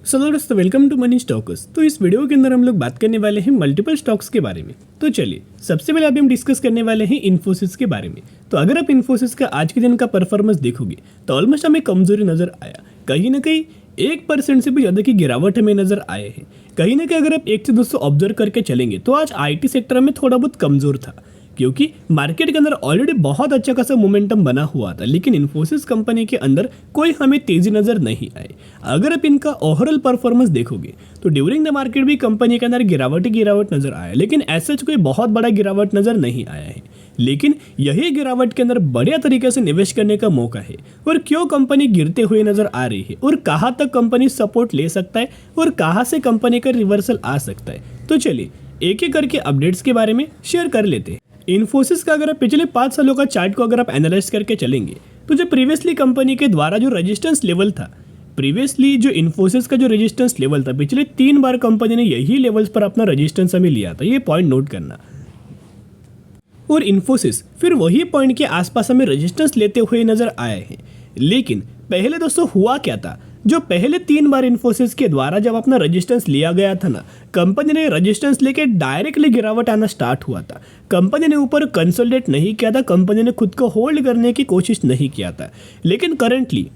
सो दोस्तों welcome to money stocks. तो इस वीडियो के अंदर हम लोग बात करने वाले हैं मल्टीपल स्टॉक्स के बारे में। तो चलिए सबसे पहले अभी हम डिस्कस करने वाले हैं इन्फोसिस के बारे में। तो अगर आप इन्फोसिस का आज के दिन का परफॉर्मेंस देखोगे तो ऑलमोस्ट हमें कमजोरी नजर आया, कहीं ना कहीं 1% से भी ज़्यादा की गिरावट हमें नजर आए हैं। कहीं ना कहीं अगर आप एक से दोस्तों ऑब्जर्व करके चलेंगे तो आज आईटी सेक्टर में थोड़ा बहुत कमजोर था, क्योंकि मार्केट के अंदर ऑलरेडी बहुत अच्छा खासा मोमेंटम बना हुआ था, लेकिन इन्फोसिस कंपनी के अंदर कोई हमें तेजी नजर नहीं आई। अगर आप इनका ओवरऑल परफॉर्मेंस देखोगे तो ड्यूरिंग द मार्केट भी कंपनी के अंदर गिरावट नजर आया, लेकिन ऐसा कोई बहुत बड़ा गिरावट नजर नहीं आया है। लेकिन यही गिरावट के अंदर बढ़िया तरीके से निवेश करने का मौका है। और क्यों कंपनी गिरते हुए नजर आ रही है और कहाँ तक कंपनी सपोर्ट ले सकता है और कहाँ से कंपनी का रिवर्सल आ सकता है, तो चलिए एक एक करके अपडेट्स के बारे में शेयर कर लेते हैं। इन्फोसिस का अगर आप पिछले 5 सालों का चार्ट को अगर आप एनालाइज करके चलेंगे तो जो प्रीवियसली कंपनी के द्वारा जो रेजिस्टेंस लेवल था, प्रीवियसली जो इन्फोसिस का जो रेजिस्टेंस लेवल था, पिछले 3 बार कंपनी ने यही लेवल्स पर अपना रेजिस्टेंस हमें लिया था, ये पॉइंट नोट करना। और इन्फोसिस फिर वही पॉइंट के आसपास हमें रेजिस्टेंस लेते हुए नजर आए हैं। लेकिन पहले दोस्तों हुआ क्या था, जो पहले 3 बार इन्फोसिस के द्वारा जब अपना रेजिस्टेंस लिया गया था ना, कंपनी ने रेजिस्टेंस लेके डायरेक्टली गिरावट आना स्टार्ट हुआ था। कंपनी ने ऊपर कंसोलिडेट नहीं किया था, कंपनी ने खुद को होल्ड करने की कोशिश नहीं किया था। लेकिन करंटली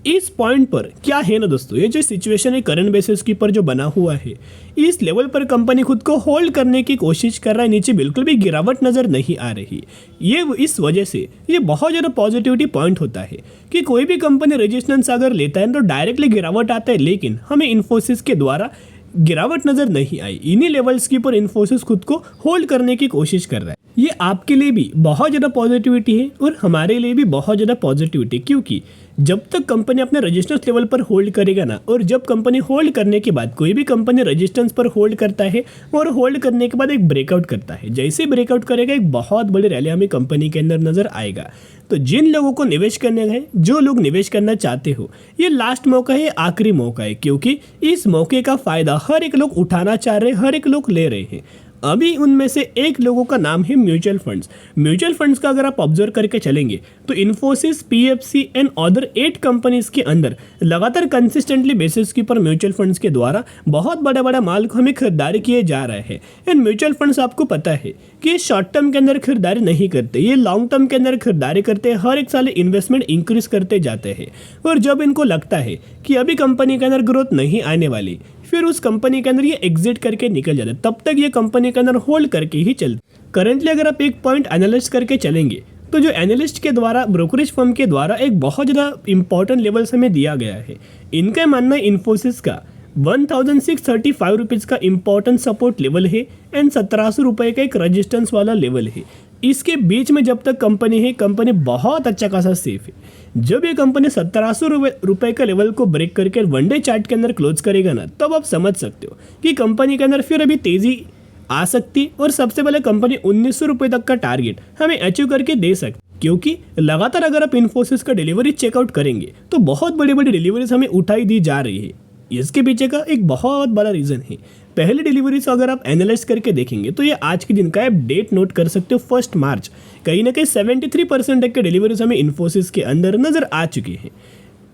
इस पॉइंट पर क्या है ना दोस्तों, ये जो सिचुएशन है करंट बेसिस के ऊपर जो बना हुआ है, इस लेवल पर कंपनी खुद को होल्ड करने की कोशिश कर रहा है, नीचे बिल्कुल भी गिरावट नजर नहीं आ रही। ये इस वजह से ये बहुत ज़्यादा पॉजिटिविटी पॉइंट होता है कि कोई भी कंपनी रेजिस्टेंस अगर लेता है तो डायरेक्टली गिरावट आता है, लेकिन हमें इन्फोसिस के द्वारा गिरावट नजर नहीं आई। इन्हीं लेवल्स के ऊपर इन्फोसिस खुद को होल्ड करने की कोशिश कर रहा है। ये आपके लिए भी बहुत ज़्यादा पॉजिटिविटी है और हमारे लिए भी बहुत ज़्यादा पॉजिटिविटी, क्योंकि जब तक कंपनी अपने रेजिस्टेंस लेवल पर होल्ड करेगा ना, और जब कंपनी होल्ड करने के बाद कोई भी कंपनी रेजिस्टेंस पर होल्ड करता है और होल्ड करने के बाद एक ब्रेकआउट करता है, जैसे ब्रेकआउट करेगा एक बहुत बड़ी रैली हमें कंपनी के अंदर नजर आएगा। तो जिन लोगों को निवेश करने है, जो लोग निवेश करना चाहते हो, ये लास्ट मौका है, आखिरी मौका है, क्योंकि इस मौके का फायदा हर एक लोग उठाना चाह रहे हैं, हर एक लोग ले रहे हैं। अभी उनमें से एक लोगों का नाम है म्यूचुअल फंड्स। म्यूचुअल फंड्स का अगर आप ऑब्जर्व करके चलेंगे तो Infosys, PFC and other 8 companies के अंदर लगातार कंसिस्टेंटली बेसिस के ऊपर म्यूचुअल फंड्स के द्वारा बहुत बड़ा माल को हमें खरीदारी किए जा रहे हैं। एंड म्यूचुअल फंड्स आपको पता है कि ये शॉर्ट टर्म के अंदर खरीदारी नहीं करते, ये लॉन्ग टर्म के अंदर खरीदारी करते हैं। हर एक साल इन्वेस्टमेंट इंक्रीज करते जाते हैं, और जब इनको लगता है कि अभी कंपनी के अंदर ग्रोथ नहीं आने वाली, फिर उस कंपनी के अंदर ये एग्जिट करके निकल जाते, तब तक ये कंपनी के अंदर होल्ड करके ही चलती। करंटली अगर आप एक पॉइंट एनालिस्ट करके चलेंगे तो जो एनालिस्ट के द्वारा, ब्रोकरेज फर्म के द्वारा एक बहुत ज़्यादा इंपॉर्टेंट लेवल्स हमें दिया गया है। इनका मानना है इन्फोसिस का 1635 रुपीज़ का इंपॉर्टेंट सपोर्ट लेवल है एंड 1700 रुपये का एक रजिस्टेंस वाला लेवल है। इसके बीच में जब तक कंपनी है, कंपनी बहुत अच्छा खासा सेफ है। जब ये कंपनी 1700 रुपये का लेवल को ब्रेक करके वनडे चार्ट के अंदर क्लोज करेगा ना, तब आप समझ सकते हो कि कंपनी के अंदर फिर अभी तेजी आ सकती, और सबसे पहले कंपनी 1900 रुपये तक का टारगेट हमें अचीव करके दे सकती, क्योंकि लगातार अगर आप इन्फोसिस का डिलीवरी चेकआउट करेंगे तो बहुत बड़ी डिलीवरीज हमें उठाई दी जा रही है। इसके पीछे का एक बहुत बड़ा रीज़न है। पहले डिलीवरीज अगर आप एनालाइज करके देखेंगे तो ये आज के दिन का आप डेट नोट कर सकते हो, 1 मार्च। कहीं ना कहीं 73% के डिलीवरीज हमें इन्फोसिस के अंदर नजर आ चुके हैं।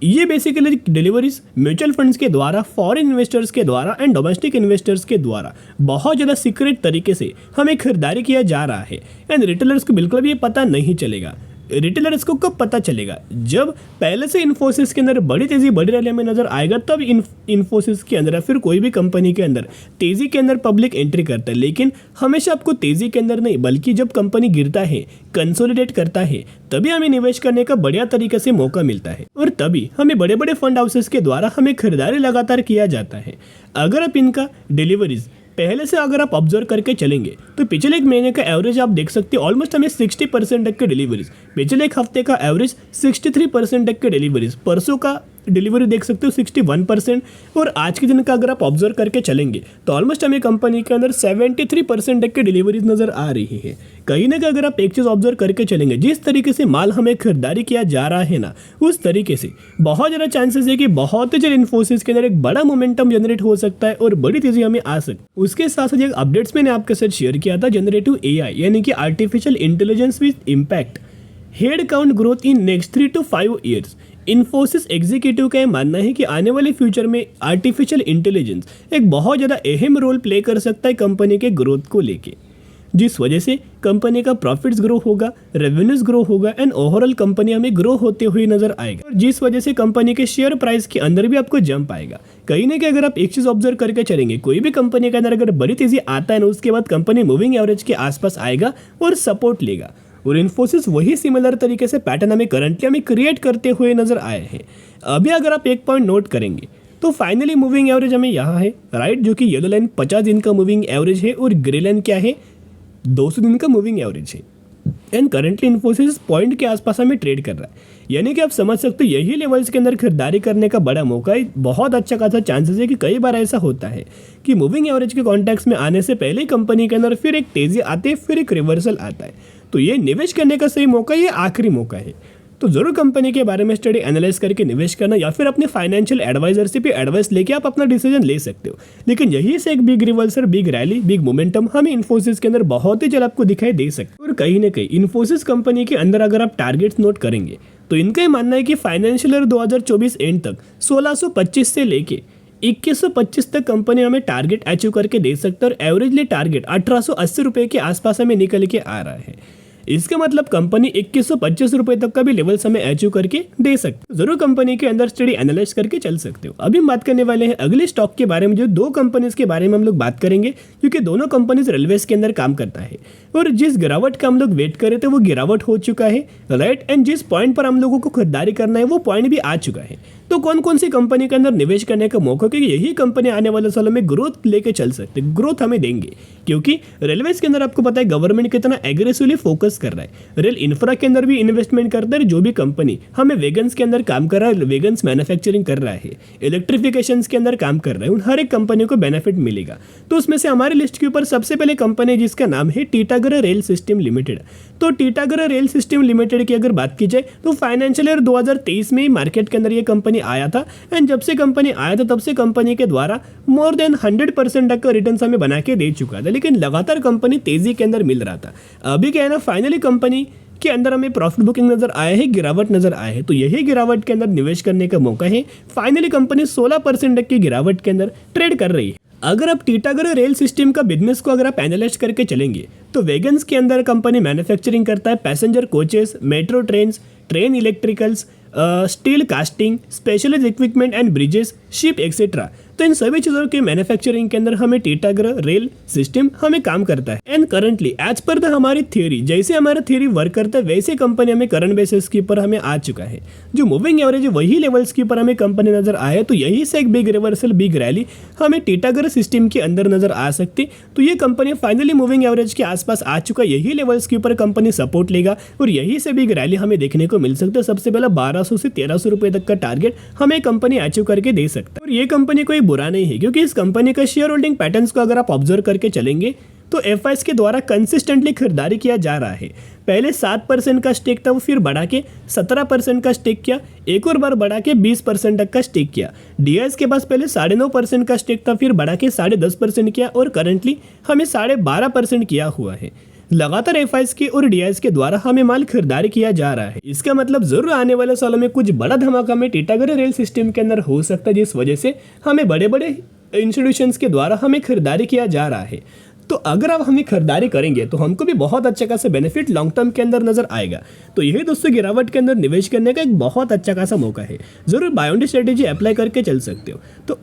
ये बेसिकली डिलीवरीज म्यूचुअल फंड्स के द्वारा, फॉरेन इन्वेस्टर्स के द्वारा एंड डोमेस्टिक इन्वेस्टर्स के द्वारा बहुत ज़्यादा सीक्रेट तरीके से हमें खरीदारी किया जा रहा है। एंड रिटेलर्स को बिल्कुल भी ये पता नहीं चलेगा। रिटेलर्स को कब पता चलेगा, जब पहले से इन्फोसिस के अंदर बड़ी तेजी, बड़ी रैली में नजर आएगा, तब इन्फोसिस के अंदर या फिर कोई भी कंपनी के अंदर तेजी के अंदर पब्लिक एंट्री करता है। लेकिन हमेशा आपको तेजी के अंदर नहीं, बल्कि जब कंपनी गिरता है, कंसोलिडेट करता है, तभी हमें निवेश करने का बढ़िया तरीके से मौका मिलता है, और तभी हमें बड़े फंड हाउसेस के द्वारा हमें खरीदारी लगातार किया जाता है। अगर आप इनका डिलीवरीज पहले से अगर आप ऑब्जर्व करके चलेंगे तो पिछले एक महीने का एवरेज आप देख सकते हो, ऑलमोस्ट हमें 60% तक के डिलीवरीज, पिछले एक हफ्ते का एवरेज 63% तक के डिलीवरीज, परसों का डिलीवरी देख सकते हो 61%, और आज के दिन का अगर आप ऑब्जर्व करके चलेंगे तो ऑलमोस्ट हमें कंपनी के अंदर 73% तक के डिलीवरीज नजर आ रही है। कहीं ना कहीं अगर आप एक चीज़ ऑब्जर्व करके चलेंगे, जिस तरीके से माल हमें खरीदारी किया जा रहा है ना, उस तरीके से बहुत ज़्यादा चांसेस है कि बहुत जल्द इन्फोसिस के अंदर एक बड़ा मोमेंटम जनरेट हो सकता है और बड़ी तेजी हमें आ सकती है। उसके साथ साथ एक अपडेट्स मैंने आपके साथ शेयर किया था, जनरेटिव एआई यानी कि artificial intelligence with impact, head count growth in next 3 to 5 years. Infosys executive का ये मानना है कि आने वाले फ्यूचर में आर्टिफिशियल इंटेलिजेंस एक बहुत ज़्यादा अहम रोल प्ले कर सकता है कंपनी के ग्रोथ को लेके, जिस वजह से कंपनी का प्रॉफिट्स ग्रो होगा, रेवेन्यूज ग्रो होगा एंड ओवरऑल कंपनी हमें ग्रो होते हुए नजर आएगा, और जिस वजह से कंपनी के शेयर प्राइस के अंदर भी आपको जंप आएगा। कहीं ना कहीं अगर आप एक चीज ऑब्जर्व करके चलेंगे, कोई भी कंपनी के अंदर अगर बड़ी तेजी आता है ना, उसके बाद कंपनी मूविंग एवरेज के आसपास आएगा और सपोर्ट लेगा, और इन्फोसिस वही सिमिलर तरीके से पैटर्न हमें करंटली हमें क्रिएट करते हुए नजर आए हैं। अभी अगर आप एक पॉइंट नोट करेंगे तो फाइनली मूविंग एवरेज हमें यहाँ है, राइट, जो कि येलो लाइन 50 दिन का मूविंग एवरेज है और ग्रे लाइन क्या है, 200 दिन का मूविंग एवरेज है। एंड करंटली इन्फोसिस पॉइंट के आसपास हमें ट्रेड कर रहा है, यानी कि आप समझ सकते हो यही लेवल्स के अंदर खरीदारी करने का बड़ा मौका है। बहुत अच्छा खासा चांसेस है कि कई बार ऐसा होता है कि मूविंग एवरेज के कॉन्टेक्स्ट में आने से पहले कंपनी के अंदर फिर एक तेजी आती है, फिर एक रिवर्सल आता है, तो ये निवेश करने का सही मौका, ये आखिरी मौका है। तो जरूर कंपनी के बारे में स्टडी एनालाइज करके निवेश करना, या फिर अपने फाइनेंशियल एडवाइजर से भी एडवाइस लेके आप अपना डिसीजन ले सकते हो। लेकिन यही से एक big reversal, big rally, big momentum हमें इन्फोसिस के अंदर बहुत ही जल्द आपको दिखाई दे सकता है। और कहीं ना कहीं इन्फोसिस कंपनी के अंदर अगर आप टारगेट्स नोट करेंगे तो इनका ही मानना है कि फाइनेंशियल ईयर 2024 एंड तक 1625 से लेके 2125 तक कंपनी हमें टारगेट अचीव करके दे सकता है, और एवरेजली टारगेट 1880 रुपये के आसपास हमें निकल के आ रहा है। इसका मतलब कंपनी 2125 रुपये तक का भी लेवल्स हमें अचीव करके दे सकते हो। जरूर कंपनी के अंदर स्टडी एनालाइज करके चल सकते हो। अभी हम बात करने वाले हैं अगले स्टॉक के बारे में, जो दो कंपनीज के बारे में हम लोग बात करेंगे, क्योंकि दोनों कंपनीज रेलवेज के अंदर काम करता है, और जिस गिरावट का हम लोग वेट कर रहे थे वो गिरावट हो चुका है, राइट, एंड जिस पॉइंट पर हम लोगों को खरीदारी करना है वो पॉइंट भी आ चुका है। तो कौन कौन सी कंपनी के अंदर निवेश करने का मौका, क्योंकि यही कंपनी आने वाले सालों में ग्रोथ लेके चल सकते, ग्रोथ हमें देंगे, क्योंकि रेलवेज के अंदर आपको पता है गवर्नमेंट कितना एग्रेसिवली फोकस कर रहा है, रेल इंफ्रा के अंदर भी इन्वेस्टमेंट करता है। जो भी कंपनी हमें वेगन्स के अंदर काम कर रहा है, वेगन्स मैन्युफैक्चरिंग कर रहा है, इलेक्ट्रिफिकेशन के अंदर काम कर रहा है, उन हर एक कंपनी को बेनिफिट मिलेगा। तो उसमें से हमारी लिस्ट के ऊपर सबसे पहले कंपनी जिसका नाम है टीटागढ़ रेल सिस्टम लिमिटेड। तो टीटागढ़ रेल सिस्टम लिमिटेड की अगर बात की जाए तो फाइनेंशियल ईयर 2023 में ही मार्केट के अंदर ये कंपनी आया था, एंड जब से कंपनी आया था तब से कंपनी के द्वारा मोर देन 100% तक का रिटर्न हमें बना के दे चुका था, लेकिन लगातार कंपनी तेजी के अंदर मिल रहा था। अभी क्या है ना, फाइनली कंपनी के अंदर हमें प्रॉफिट बुकिंग नजर आया है, गिरावट नजर आया है, तो यही गिरावट के अंदर निवेश करने का मौका है। फाइनली कंपनी 16% तक की गिरावट के अंदर ट्रेड कर रही है। अगर आप टीटागढ़ रेल सिस्टम का बिजनेस को अगर आप एनालाइज करके चलेंगे तो वेगन्स के अंदर कंपनी मैन्युफैक्चरिंग करता है passenger coaches, metro trains, train electricals, steel casting, specialise equipment and bridges, ship etcetera. तो इन सभी चीज़ों के मैन्युफैक्चरिंग के अंदर हमें टीटागढ़ रेल सिस्टम हमें काम करता है। And currently as per the हमारी थ्योरी, जैसे हमारा थ्योरी वर्क करता है वैसे कंपनी हमें करंट बेसिस के ऊपर हमें आ चुका है। जो मूविंग एवरेज है वही लेवल्स के ऊपर हमें कंपनी नजर आया, तो यही से एक बिग रिवर्सल, बिग रैली हमें टीटागढ़ सिस्टम के अंदर नजर आ सकती। तो ये कंपनी फाइनली मूविंग एवरेज के आसपास आ चुका है, यही लेवल्स के ऊपर कंपनी सपोर्ट लेगा, और यही से बिग रैली हमें देखने को मिल सकता है। सबसे पहला 1200 से 1300 रुपये तक का टारगेट हमें कंपनी अचीव करके दे सकता है। और ये कंपनी कोई बुरा नहीं है, क्योंकि इस कंपनी का शेयर होल्डिंग पैटर्न्स को अगर आप ऑब्जर्व करके चलेंगे तो एफआईएस के द्वारा कंसिस्टेंटली खरीदारी किया जा रहा है। पहले 7% का स्टेक था, वो फिर बढ़ा के 17% का स्टेक किया, एक और बार बढ़ा के 20% तक का स्टेक किया। डीआईएस के पास पहले 9.5% का स्टेक था, फिर बढ़ा के 10.5% किया, और करंटली हमें 12.5% किया हुआ है। लगातार एफआईएस के और डीआईएस के द्वारा हमें माल खरीदारी किया जा रहा है। इसका मतलब जरूर आने वाले सालों में कुछ बड़ा धमाका में टीटागढ़ रेल सिस्टम के अंदर हो सकता है, जिस वजह से हमें बड़े बड़े इंस्टीट्यूशंस के द्वारा हमें खरीदारी किया जा रहा है। तो अगर आप हमें खरीदारी करेंगे तो हमको भी बहुत अच्छा खासा बेनिफिट लॉन्ग टर्म के अंदर नजर आएगा। तो यही दोस्तों गिरावट के अंदर निवेश करने का एक बहुत अच्छा खासा मौका है, जरूर बाय ऑन स्ट्रेटेजी अप्लाई करके चल सकते हो। तो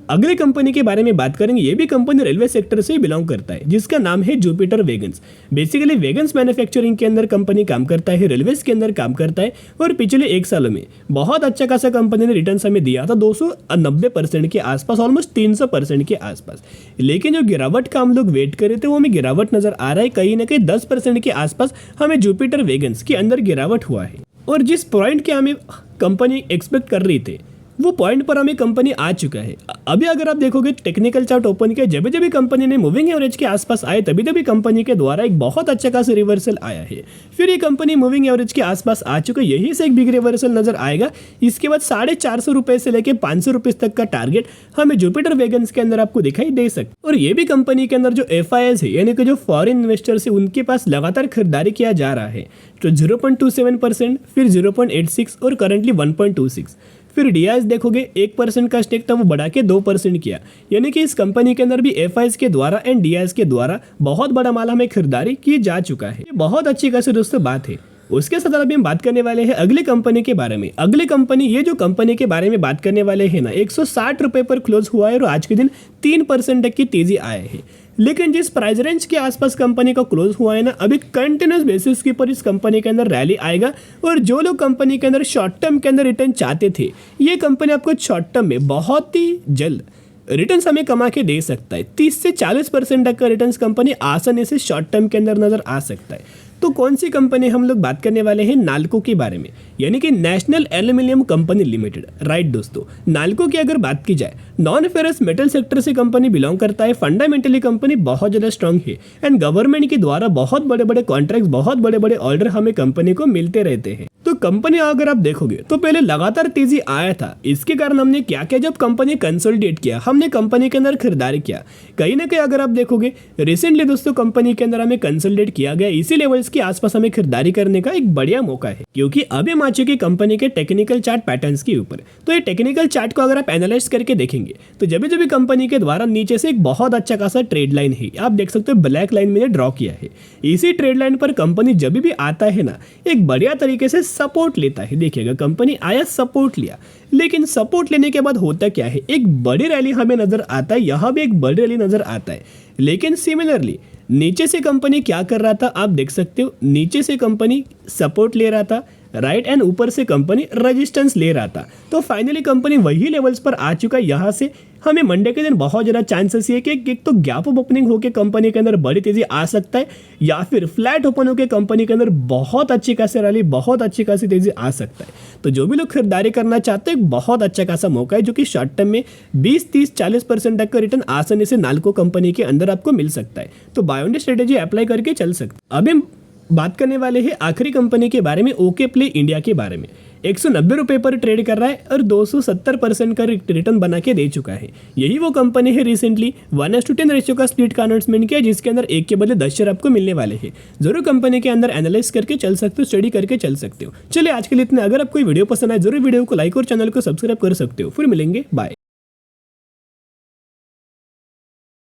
अगली कंपनी के बारे में बात करेंगे, ये भी कंपनी रेलवे सेक्टर से ही बिलोंग करता है, जिसका नाम है Jupiter vegans. Basically vegans manufacturing के अंदर कंपनी काम करता है, रेलवेज के अंदर काम करता है, और पिछले एक सालों में बहुत अच्छा खासा कंपनी ने रिटर्न हमें दिया था 290% के आसपास, ऑलमोस्ट 300% के आसपास। लेकिन जो गिरावट का हम लोग वेट कर रहे थे वो हमें गिरावट नजर आ रहा है, कहीं ना कहीं 10% के आसपास हमें जुपिटर वेगन्स के अंदर गिरावट हुआ है। और जिस पॉइंट के हमें कंपनी एक्सपेक्ट कर रही थी वो पॉइंट पर हमें कंपनी आ चुका है। अभी अगर आप देखोगे टेक्निकल चार्ट ओपन किया, जब जब कंपनी ने मूविंग एवरेज के आसपास आए तभी तभी कंपनी के द्वारा एक बहुत अच्छा खासा रिवर्सल आया है। फिर ये कंपनी मूविंग एवरेज के आसपास आ चुका है, यही से एक बिग रिवर्सल नजर आएगा। इसके बाद 450 रुपए से लेकर 500 रुपए तक का टारगेट हमें जुपिटर वैगन्स के अंदर आपको दिखाई दे सकता है। और ये भी कंपनी के अंदर जो FIIs है यानी कि जो फॉरेन इन्वेस्टर्स है उनके पास लगातार खरीदारी किया जा रहा है। तो 0.27%, फिर 0.86 और करंटली 1.26। फिर DIs देखोगे 1% का स्टेक था वो बढ़ा के 2% किया, यानी कि इस कंपनी के अंदर भी FIIs के द्वारा एंड DIs के द्वारा बहुत बड़ा माल हमें खरीदारी की जा चुका है। ये बहुत अच्छी खासी दोस्तों बात है। उसके साथ अभी हम बात करने वाले हैं अगली कंपनी के बारे में। अगली कंपनी, ये जो कंपनी के बारे में बात करने वाले हैं ना, 160 रुपए पर क्लोज हुआ है और आज के दिन 3% तक की तेजी आए है। लेकिन जिस प्राइस रेंज के आसपास कंपनी का क्लोज हुआ है ना, अभी कंटिन्यूस बेसिस के ऊपर इस कंपनी के अंदर रैली आएगा। और जो लोग कंपनी के अंदर शॉर्ट टर्म के अंदर रिटर्न चाहते थे, ये कंपनी आपको शॉर्ट टर्म में बहुत ही जल्द रिटर्न्स हमें कमा के दे सकता है। 30 से 40% तक का रिटर्न्स कंपनी आसानी से शॉर्ट टर्म के अंदर नजर आ सकता है। तो कौन सी कंपनी हम लोग बात करने वाले हैं? नाल्को के बारे में, यानी कि national aluminium company limited. Right दोस्तों, नाल्को की अगर बात की जाए, नॉन फेरस मेटल सेक्टर से कंपनी बिलोंग करता है। फंडामेंटली कंपनी बहुत ज़्यादा स्ट्रांग है एंड गवर्नमेंट के द्वारा बहुत बड़े बड़े कॉन्ट्रैक्ट, बहुत बड़े बड़े ऑर्डर हमें कंपनी को मिलते रहते हैं। तो कंपनी अगर आप देखोगे तो पहले लगातार तेजी आया था। इसके कारण हमने क्या किया, जब कंपनी कंसोलिडेट किया, हमने कंपनी के अंदर खरीदारी किया। कहीं ना कहीं अगर आप देखोगे रिसेंटली दोस्तों कंपनी के अंदर हमें कंसोलिडेट किया गया, इसी लेवल्स के आसपास हमें खरीदारी करने का एक बढ़िया मौका है, क्योंकि अभी हम आ चुके कंपनी के टेक्निकल चार्ट पैटर्न्स के ऊपर। तो ये टेक्निकल चार्ट को अगर आप एनालाइज करके देखेंगे तो जब भी कंपनी के द्वारा नीचे से एक बहुत अच्छा खासा ट्रेड लाइन है, आप देख सकते हो ब्लैक लाइन मैंने ड्रॉ किया है। इसी ट्रेड लाइन पर कंपनी जब भी आता है ना, एक बढ़िया तरीके से सपोर्ट लेता है। देखिएगा कंपनी आया, सपोर्ट लिया, लेकिन सपोर्ट लेने के बाद होता क्या है, एक बड़ी रैली हमें नजर आता है। यहां भी एक बड़ी रैली नजर आता है, लेकिन सिमिलरली नीचे से कंपनी क्या कर रहा था, आप देख सकते हो। नीचे से कंपनी सपोर्ट ले रहा था, राइट, एंड ऊपर से कंपनी रेजिस्टेंस ले रहा था। तो फाइनली कंपनी वही लेवल्स पर आ चुका है। यहाँ से हमें मंडे के दिन बहुत ज़्यादा चांसेस ये कि एक तो गैप अप ओपनिंग होकर कंपनी के अंदर बड़ी तेजी आ सकता है, या फिर फ्लैट ओपन होकर कंपनी के अंदर बहुत अच्छी खासी रैली, बहुत अच्छी खासी तेजी आ सकता है। तो जो भी लोग खरीदारी करना चाहते हैं, बहुत अच्छा खासा मौका है, जो कि शॉर्ट टर्म में 20, 30, 40% तक का रिटर्न आसानी से नाल्को कंपनी के अंदर आपको मिल सकता है। तो बाय ऑन स्ट्रेटेजी अप्लाई करके चल सकते। अभी हम बात करने वाले हैं आखिरी कंपनी के बारे में, ओके प्ले इंडिया के बारे में। 190 रुपए पर ट्रेड कर रहा है और 270% का रिटर्न बना के दे चुका है। यही वो कंपनी है रिसेंटली 1:10 रेशियो का स्प्लिट का अनाउंसमेंट किया, जिसके अंदर 1 के बदले 10 शेयर आपको मिलने वाले हैं। जरूर कंपनी के अंदर एनालाइज करके चल सकते हो, स्टडी करके चल सकते हो। चलिए आज के लिए इतना। अगर आपको वीडियो पसंद आए जरूर वीडियो को लाइक और चैनल को सब्सक्राइब कर सकते हो। फिर मिलेंगे, बाय।